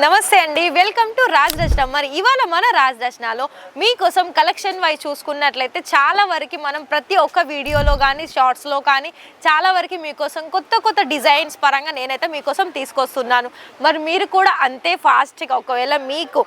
నమస్తే అండి, welcome to Raj రచన. మరి ఇవాళ మన రాజ్ రచనలో మీకోసం కలెక్షన్ వైజ్ చూసుకున్నట్లయితే చాలా వరకు మనం ప్రతి ఒక్క వీడియోలో కానీ షార్ట్స్లో కానీ చాలా వరకు మీకోసం కొత్త కొత్త డిజైన్స్ పరంగా నేనైతే మీకోసం తీసుకొస్తున్నాను. మరి మీరు కూడా అంతే ఫాస్ట్గా ఒకవేళ మీకు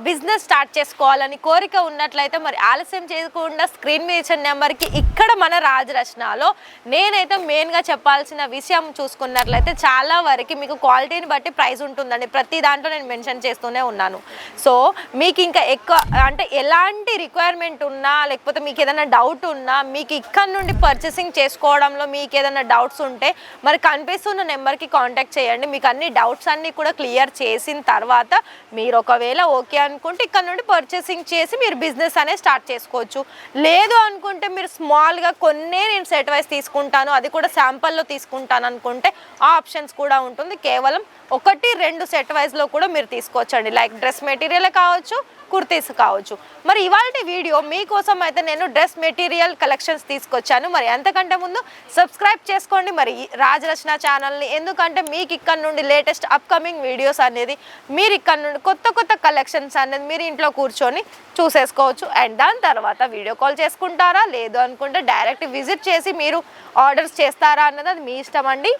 బిజినెస్ స్టార్ట్ చేసుకోవాలని కోరిక ఉన్నట్లయితే మరి ఆలస్యం చేయకుండా స్క్రీన్ మీద ఇచ్చిన నెంబర్కి ఇక్కడ మన రాజ్ రచనలో నేనైతే మెయిన్గా చెప్పాల్సిన విషయం చూసుకున్నట్లయితే చాలా వరకు మీకు క్వాలిటీని బట్టి ప్రైస్ ఉంటుందండి. ప్రతి దాంట్లో నేను మెన్షన్ చేస్తూనే ఉన్నాను. సో మీకు ఇంకా ఎక్కువ అంటే ఎలాంటి రిక్వైర్మెంట్ ఉన్నా లేకపోతే మీకు ఏదైనా డౌట్ ఉన్నా మీకు ఇక్కడ నుండి పర్చేసింగ్ చేసుకోవడంలో మీకు ఏదైనా డౌట్స్ ఉంటే మరి కనిపిస్తున్న నెంబర్కి కాంటాక్ట్ చేయండి. మీకు అన్ని డౌట్స్ అన్నీ కూడా క్లియర్ చేసిన తర్వాత మీరు ఒకవేళ ఓకే అనుకుంటే ఇక్కడ నుండి పర్చేసింగ్ చేసి మీరు బిజినెస్ అనేది స్టార్ట్ చేసుకోవచ్చు. లేదు అనుకుంటే మీరు స్మాల్గా కొన్నే నేను సెట్ వైజ్ తీసుకుంటాను, అది కూడా శాంపుల్లో తీసుకుంటాను అనుకుంటే ఆ ఆప్షన్స్ కూడా ఉంటుంది. కేవలం 1-2 సెట్ వైజ్లో కూడా మీరు తీసుకోవచ్చండి. లైక్ డ్రెస్ మెటీరియల్ కావచ్చు, కుర్తీస్ కావచ్చు. మరి ఇవాళ వీడియో మీకోసం అయితే నేను డ్రెస్ మెటీరియల్ కలెక్షన్స్ తీసుకొచ్చాను. మరి అంతకంటే ముందు సబ్స్క్రైబ్ చేసుకోండి మరి రాజ్ రచన ఛానల్ని, ఎందుకంటే మీకు ఇక్కడ నుండి లేటెస్ట్ అప్కమింగ్ వీడియోస్ అనేది మీరు ఇక్కడ నుండి కొత్త కొత్త కలెక్షన్స్ అనేది మీరు ఇంట్లో కూర్చొని చూసేసుకోవచ్చు. అండ్ దాని తర్వాత వీడియో కాల్ చేసుకుంటారా లేదు అనుకుంటే డైరెక్ట్ విజిట్ చేసి మీరు ఆర్డర్స్ చేస్తారా అన్నది అది మీ ఇష్టం అండి.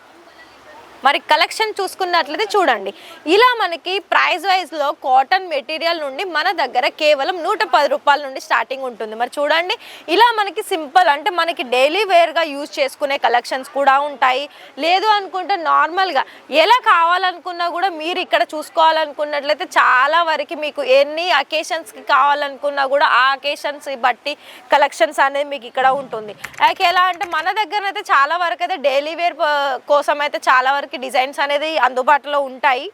మరి కలెక్షన్ చూసుకున్నట్లయితే చూడండి, ఇలా మనకి ప్రైస్ వైజ్లో కాటన్ మెటీరియల్ నుండి మన దగ్గర కేవలం 110 రూపాయల నుండి స్టార్టింగ్ ఉంటుంది. మరి చూడండి, ఇలా మనకి సింపుల్ అంటే మనకి డైలీ వేర్గా యూజ్ చేసుకునే కలెక్షన్స్ కూడా ఉంటాయి. లేదు అనుకుంటే నార్మల్గా ఎలా కావాలనుకున్నా కూడా మీరు ఇక్కడ చూసుకోవాలనుకున్నట్లయితే చాలా వరకు మీకు ఎన్ని అకేషన్స్కి కావాలనుకున్నా కూడా ఆ అకేషన్స్ బట్టి కలెక్షన్స్ అనేది మీకు ఇక్కడ ఉంటుంది. లైక్ ఎలా అంటే మన దగ్గర అయితే చాలా వరకు అయితే డైలీ వేర్ కోసం అయితే చాలా వరకు డిజైన్స్ అనేది అందుబాటులో ఉంటాయి.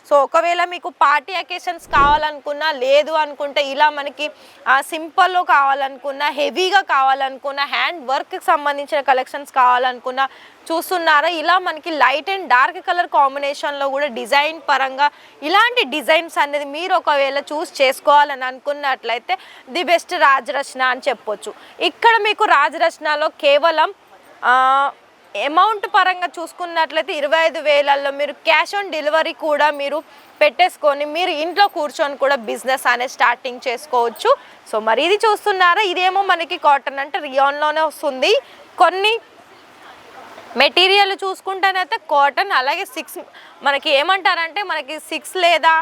సో ఒకవేళ మీకు పార్టీ అకేషన్స్ కావాలనుకున్నా లేదు అనుకుంటే ఇలా మనకి సింపుల్లో కావాలనుకున్నా హెవీగా కావాలనుకున్నా హ్యాండ్ వర్క్కి సంబంధించిన కలెక్షన్స్ కావాలనుకున్నా చూస్తున్నారా, ఇలా మనకి లైట్ అండ్ డార్క్ కలర్ కాంబినేషన్లో కూడా డిజైన్ పరంగా ఇలాంటి డిజైన్స్ అనేది మీరు ఒకవేళ చూస్ చేసుకోవాలని అనుకున్నట్లయితే ది బెస్ట్ రాజ్ రచన అని చెప్పొచ్చు. ఇక్కడ మీకు రాజ్ రచనలో కేవలం అమౌంట్ పరంగా చూసుకున్నట్లయితే 25,000లో మీరు క్యాష్ ఆన్ డెలివరీ కూడా మీరు పెట్టేసుకొని మీరు ఇంట్లో కూర్చొని కూడా బిజినెస్ అనేది స్టార్టింగ్ చేసుకోవచ్చు. సో మరి ఇది చూస్తున్నారా, ఇదేమో మనకి కాటన్ అంటే రియాన్లోనే వస్తుంది. కొన్ని మెటీరియల్ చూసుకుంటేనైతే కాటన్, అలాగే 6 మనకి ఏమంటారంటే మనకి 6 లేదా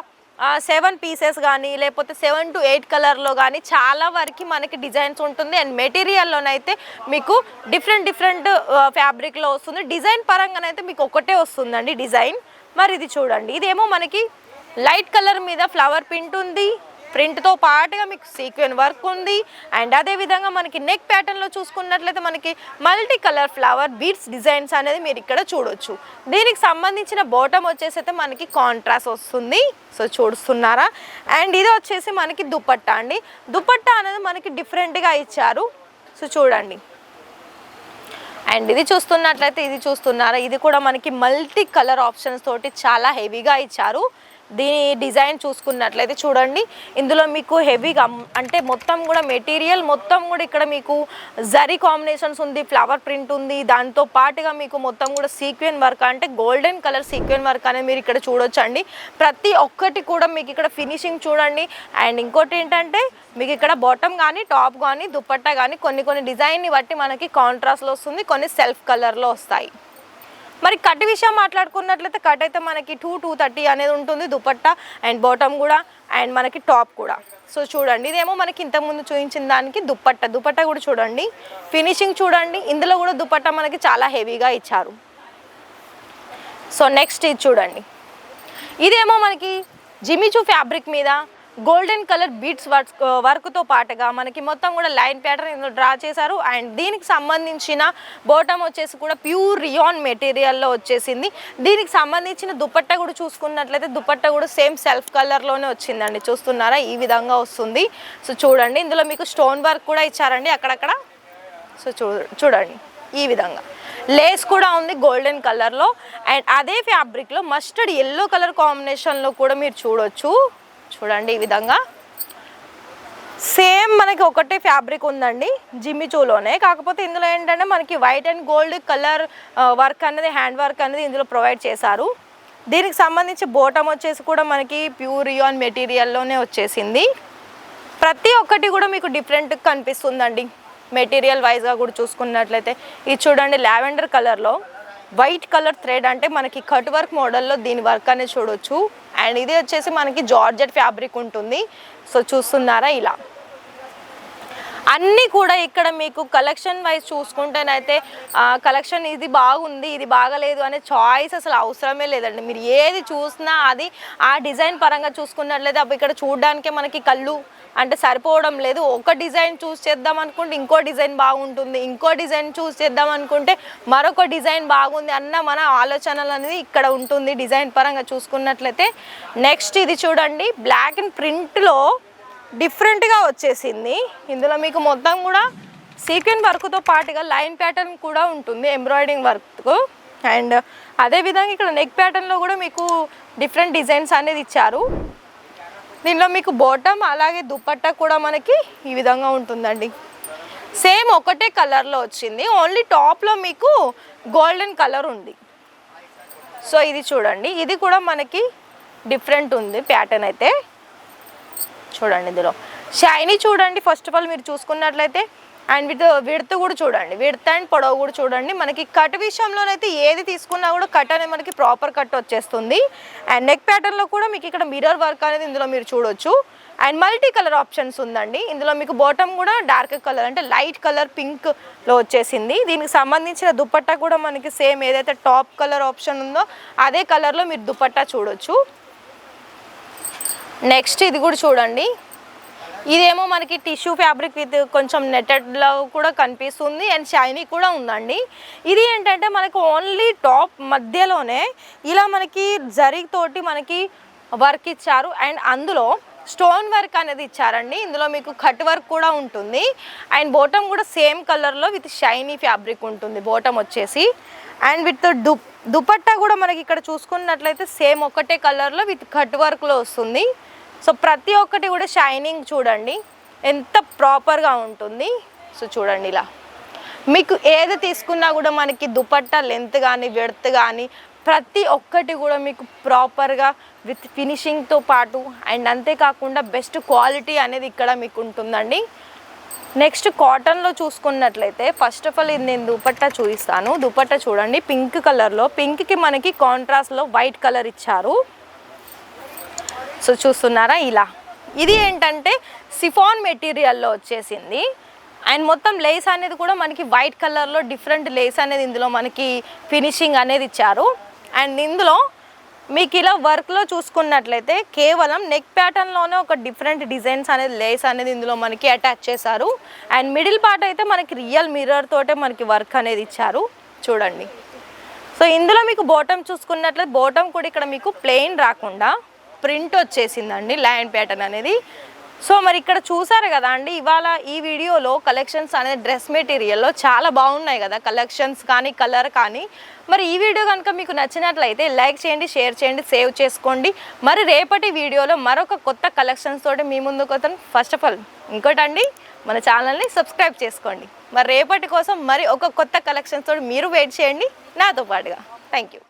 7 పీసెస్ కానీ లేకపోతే 7 to 8 కలర్లో కానీ చాలా వరకు మనకి డిజైన్స్ ఉంటుంది. అండ్ మెటీరియల్లోనైతే మీకు డిఫరెంట్ ఫ్యాబ్రిక్లో వస్తుంది. డిజైన్ పరంగానైతే మీకు ఒకటే వస్తుందండి డిజైన్. మరి ఇది చూడండి, ఇదేమో మనకి లైట్ కలర్ మీద ఫ్లవర్ ప్రింట్ ఉంది, ప్రింట్తో పాటుగా మీకు సీక్వెన్ వర్క్ ఉంది. అండ్ అదేవిధంగా మనకి నెక్ ప్యాటర్న్లో చూసుకున్నట్లయితే మనకి multi colour flower beads designs అనేది మీరు ఇక్కడ చూడొచ్చు. దీనికి సంబంధించిన బాటమ్ వచ్చేసి అయితే మనకి కాంట్రాస్ట్ వస్తుంది. సో చూస్తున్నారా, అండ్ ఇది వచ్చేసి మనకి దుపట్టా అండి. దుపట్టా అనేది మనకి డిఫరెంట్గా ఇచ్చారు. సో చూడండి, అండ్ ఇది చూస్తున్నట్లయితే ఇది చూస్తున్నారా, ఇది కూడా మనకి మల్టీ కలర్ ఆప్షన్స్ తోటి చాలా హెవీగా ఇచ్చారు. దీని డిజైన్ చూసుకున్నట్లయితే చూడండి, ఇందులో మీకు హెవీగా అంటే మొత్తం కూడా మెటీరియల్ మొత్తం కూడా ఇక్కడ మీకు జరీ కాంబినేషన్స్ ఉంది, ఫ్లవర్ ప్రింట్ ఉంది, దాంతో పాటుగా మీకు మొత్తం కూడా సీక్వెన్ వర్క్ అంటే గోల్డెన్ కలర్ సీక్వెన్ వర్క్ అనేది మీరు ఇక్కడ చూడొచ్చండి. ప్రతి ఒక్కటి కూడా మీకు ఇక్కడ ఫినిషింగ్ చూడండి. అండ్ ఇంకోటి ఏంటంటే మీకు ఇక్కడ బాటమ్ కానీ టాప్ కానీ దుపట్టా కానీ కొన్ని డిజైన్ని బట్టి మనకి కాంట్రాస్ట్లో వస్తుంది, కొన్ని సెల్ఫ్ కలర్లో వస్తాయి. మరి కట్ విషయం మాట్లాడుకున్నట్లయితే కట్ అయితే మనకి 230 అనేది ఉంటుంది దుపట్టా అండ్ బాటమ్ కూడా అండ్ మనకి టాప్ కూడా. సో చూడండి, ఇదేమో మనకి ఇంతకుముందు చూపించిన దానికి దుపట్టా కూడా చూడండి, ఫినిషింగ్ చూడండి. ఇందులో కూడా దుపట్టా మనకి చాలా హెవీగా ఇచ్చారు. సో నెక్స్ట్ ఇది చూడండి, ఇదేమో మనకి జిమిచూ ఫ్యాబ్రిక్ మీద గోల్డెన్ కలర్ బీడ్స్ వర్క్తో పాటుగా మనకి మొత్తం కూడా లైన్ ప్యాటర్న్ ఇందులో డ్రా చేశారు. అండ్ దీనికి సంబంధించిన బాటమ్ వచ్చేసి కూడా ప్యూర్ రియాన్ మెటీరియల్లో వచ్చేసింది. దీనికి సంబంధించిన దుపట్టా కూడా చూసుకున్నట్లయితే దుపట్టా కూడా సేమ్ సెల్ఫ్ కలర్లోనే వచ్చిందండి. చూస్తున్నారా, ఈ విధంగా వస్తుంది. సో చూడండి, ఇందులో మీకు స్టోన్ వర్క్ కూడా ఇచ్చారండి అక్కడక్కడ. సో చూడండి, ఈ విధంగా లేస్ కూడా ఉంది గోల్డెన్ కలర్లో. అండ్ అదే ఫ్యాబ్రిక్లో మస్టర్డ్ ఎల్లో కలర్ కాంబినేషన్లో కూడా మీరు చూడొచ్చు. చూడండి, ఈ విధంగా సేమ్ మనకి ఒకటే ఫ్యాబ్రిక్ ఉందండి జిమ్మిచూలోనే, కాకపోతే ఇందులో ఏంటంటే మనకి white and gold colour work అనేది హ్యాండ్ వర్క్ అనేది ఇందులో ప్రొవైడ్ చేశారు. దీనికి సంబంధించి బోటం వచ్చేసి కూడా మనకి ప్యూర్ రియాన్ మెటీరియల్లోనే వచ్చేసింది. ప్రతి ఒక్కటి కూడా మీకు డిఫరెంట్ కనిపిస్తుందండి. మెటీరియల్ వైజ్గా కూడా చూసుకున్నట్లయితే ఇది చూడండి, లావెండర్ కలర్లో వైట్ కలర్ థ్రెడ్, అంటే మనకి కట్ వర్క్ మోడల్లో దీని వర్క్ అనేది చూడొచ్చు. అండ్ ఇది వచ్చేసి మనకి జార్జెట్ ఫ్యాబ్రిక్ ఉంటుంది. సో చూస్తున్నారా, ఇలా అన్నీ కూడా ఇక్కడ మీకు కలెక్షన్ వైజ్ చూసుకుంటేనైతే కలెక్షన్ ఇది బాగుంది ఇది బాగలేదు అనే చాయిస్ అసలు అవసరమే లేదండి. మీరు ఏది చూసినా అది ఆ డిజైన్ పరంగా చూసుకున్నట్లయితే అప్పుడు ఇక్కడ చూడడానికే మనకి కళ్ళు అంటే సరిపోవడం లేదు. ఒక డిజైన్ చూస్ చేద్దాం అనుకుంటే ఇంకో డిజైన్ బాగుంటుంది, ఇంకో డిజైన్ చూస్ చేద్దాం అనుకుంటే మరొక డిజైన్ బాగుంది అన్న మన ఆలోచనలు అనేది ఇక్కడ ఉంటుంది డిజైన్ పరంగా చూసుకున్నట్లయితే. నెక్స్ట్ ఇది చూడండి, బ్లాక్ అండ్ ప్రింట్లో డిఫరెంట్గా వచ్చేసింది. ఇందులో మీకు మొత్తం కూడా సీక్వెన్ వర్క్తో పాటుగా లైన్ ప్యాటర్న్ కూడా ఉంటుంది, ఎంబ్రాయిడింగ్ వర్క్. అండ్ అదేవిధంగా ఇక్కడ నెక్ ప్యాటర్న్లో కూడా మీకు డిఫరెంట్ డిజైన్స్ అనేది ఇచ్చారు. దీనిలో మీకు బాటమ్ అలాగే దుపట్టా కూడా మనకి ఈ విధంగా ఉంటుందండి. సేమ్ ఒకటే కలర్లో వచ్చింది, ఓన్లీ టాప్లో మీకు గోల్డెన్ కలర్ ఉంది. సో ఇది చూడండి, ఇది కూడా మనకి డిఫరెంట్ ఉంది ప్యాటర్న్ అయితే. చూడండి ఇందులో షైనీ చూడండి ఫస్ట్ ఆఫ్ ఆల్ మీరు చూసుకున్నట్లయితే. అండ్ విడ్త్ కూడా చూడండి, విడ్త్ అండ్ పొడవు కూడా చూడండి. మనకి కట్ విషయంలోనైతే ఏది తీసుకున్నా కూడా కట్ అనేది మనకి ప్రాపర్ కట్ వచ్చేస్తుంది. అండ్ నెక్ ప్యాటర్న్లో కూడా మీకు ఇక్కడ మిర్రర్ వర్క్ అనేది ఇందులో మీరు చూడొచ్చు. అండ్ మల్టీ కలర్ ఆప్షన్స్ ఉందండి. ఇందులో మీకు బాటమ్ కూడా డార్క్ కలర్ అంటే లైట్ కలర్ పింక్లో వచ్చేసింది. దీనికి సంబంధించిన దుపట్టా కూడా మనకి సేమ్ ఏదైతే టాప్ కలర్ ఆప్షన్ ఉందో అదే కలర్లో మీరు దుపట్టా చూడొచ్చు. నెక్స్ట్ ఇది కూడా చూడండి, ఇదేమో మనకి టిష్యూ ఫ్యాబ్రిక్ విత్ కొంచెం నెట్టెడ్లో కూడా కనిపిస్తుంది అండ్ షైనీ కూడా ఉందండి. ఇది ఏంటంటే మనకు ఓన్లీ టాప్ మధ్యలోనే ఇలా మనకి జరీ తోటి మనకి వర్క్ ఇచ్చారు. అండ్ అందులో స్టోన్ వర్క్ అనేది ఇచ్చారండి. ఇందులో మీకు కట్ వర్క్ కూడా ఉంటుంది. అండ్ బాటమ్ కూడా సేమ్ కలర్లో విత్ షైనీ ఫ్యాబ్రిక్ ఉంటుంది బాటమ్ వచ్చేసి. అండ్ విత్ దుపట్టా కూడా మనకి ఇక్కడ చూసుకున్నట్లయితే సేమ్ ఒకటే కలర్లో విత్ కట్ వర్క్లో వస్తుంది. సో ప్రతి ఒక్కటి కూడా షైనింగ్ చూడండి ఎంత ప్రాపర్గా ఉంటుంది. సో చూడండి ఇలా మీకు ఏది తీసుకున్నా కూడా మనకి దుపట్టా లెంత్ కానీ విడ్త్ కానీ ప్రతి ఒక్కటి కూడా మీకు ప్రాపర్గా విత్ ఫినిషింగ్తో పాటు అండ్ అంతేకాకుండా బెస్ట్ క్వాలిటీ అనేది ఇక్కడ మీకు ఉంటుందండి. నెక్స్ట్ కాటన్లో చూసుకున్నట్లయితే ఫస్ట్ ఆఫ్ ఆల్ ఇది నేను దుపట్టా చూపిస్తాను. దుపట్టా చూడండి పింక్ కలర్లో, పింక్కి మనకి కాంట్రాస్ట్లో వైట్ కలర్ ఇచ్చారు. సో చూస్తున్నారా ఇలా, ఇది ఏంటంటే సిఫాన్ మెటీరియల్లో వచ్చేసింది. అండ్ మొత్తం లేస్ అనేది కూడా మనకి వైట్ కలర్లో డిఫరెంట్ లేస్ అనేది ఇందులో మనకి ఫినిషింగ్ అనేది ఇచ్చారు. అండ్ ఇందులో మీకు ఇలా వర్క్లో చూసుకున్నట్లయితే కేవలం నెక్ ప్యాటర్న్లోనే ఒక డిఫరెంట్ డిజైన్స్ అనేది లేస్ అనేది ఇందులో మనకి అటాచ్ చేశారు. అండ్ మిడిల్ పార్ట్ అయితే మనకి రియల్ మిర్రర్ తోటే మనకి వర్క్ అనేది ఇచ్చారు చూడండి. సో ఇందులో మీకు బాటమ్ చూసుకున్నట్లయితే బాటమ్ కూడా ఇక్కడ మీకు ప్లెయిన్ రాకుండా ప్రింట్ వచ్చేసిందండి లైన్ ప్యాటర్న్ అనేది. సో మరి ఇక్కడ చూసారు కదా అండి, ఇవాళ ఈ వీడియోలో కలెక్షన్స్ అనేది డ్రెస్ మెటీరియల్లో చాలా బాగున్నాయి కదా కలెక్షన్స్ కానీ కలర్ కానీ. మరి ఈ వీడియో కనుక మీకు నచ్చినట్లయితే లైక్ చేయండి, షేర్ చేయండి, సేవ్ చేసుకోండి. మరి రేపటి వీడియోలో మరొక కొత్త కలెక్షన్స్ తోటి మీ ముందుకు వస్తాను. ఫస్ట్ ఆఫ్ ఆల్ ఇంకోటండి, మన ఛానల్ని సబ్స్క్రైబ్ చేసుకోండి. మరి రేపటి కోసం మరి ఒక కొత్త కలెక్షన్స్ తోటి మీరు వెయిట్ చేయండి నాతో పాటుగా. Thank you.